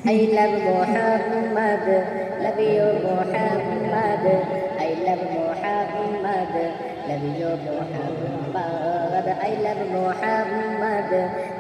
I love Muhammad, love you Muhammad. I love Muhammad, love you Muhammad. I love Muhammad,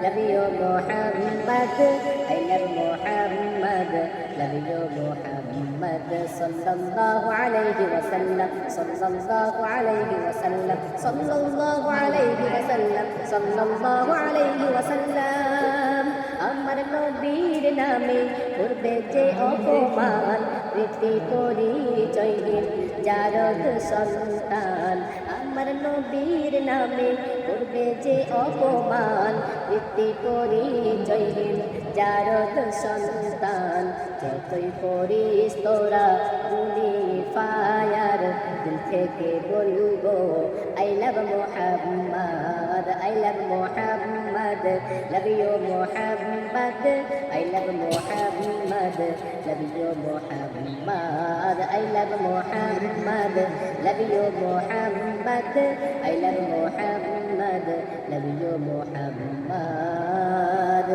love you Muhammad. I love Muhammad, love you Muhammad. Sallallahu alayhi wa sallam, sallallahu alayhi wa sallam, sallallahu alayhi wa sallam, sallallahu alayhi wa sallam. আমার নবীর নামে করবে যে অপমান রীতি পরিচয়হীন জারদ সন্তান আমার নবীর নামে করবে যে অপমান রীতি পরিচয়হীন জারদ সন্তান যতই করিস তোরা গুলি ফায়ার দিল থেকে বলবো I love Muhammad I love Muhammad love you Muhammad I love Muhammad love you Muhammad I love Muhammad love you Muhammad I love Muhammad love you Muhammad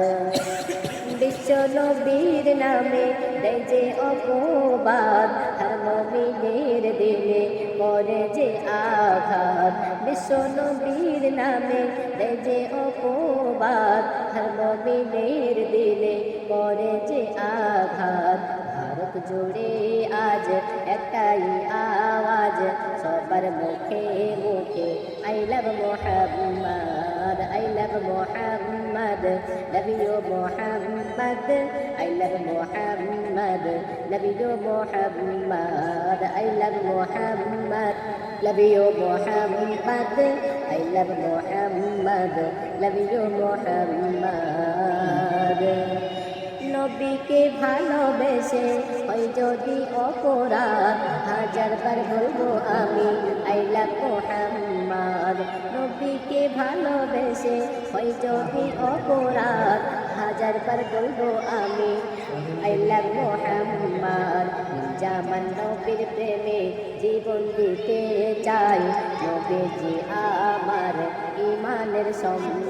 বিশ্ব নবীর নামে দেয় যে অপবাদ হর মুমিনের দিলে করে যে আঘাত বিশ্ব নবীর নামে দেয় যে অপবাদ হর মুমিনের দিলে করে যে আঘাত ভারত জুড়ে আজ একটাই আওয়াজ সবার মুখে মুখে I love Muhammad I love Muhammad love you Muhammad I love Muhammad love you Muhammad I love Muhammad love you Muhammad I love Muhammad love you Muhammad নবীকে ভালোবেসে হয় যদি অপরাধ হাজারবার বলবো আমি আই লাভ মুহাম্মদ নবীকে ভালোবেসে হয় যদি অপরাধ হাজারবার বলবো আমি আই লাভ মুহাম্মদ জামান নবীর প্রেমে জীবন দিতে চাই নবীজি আমার ইমানের সম্মান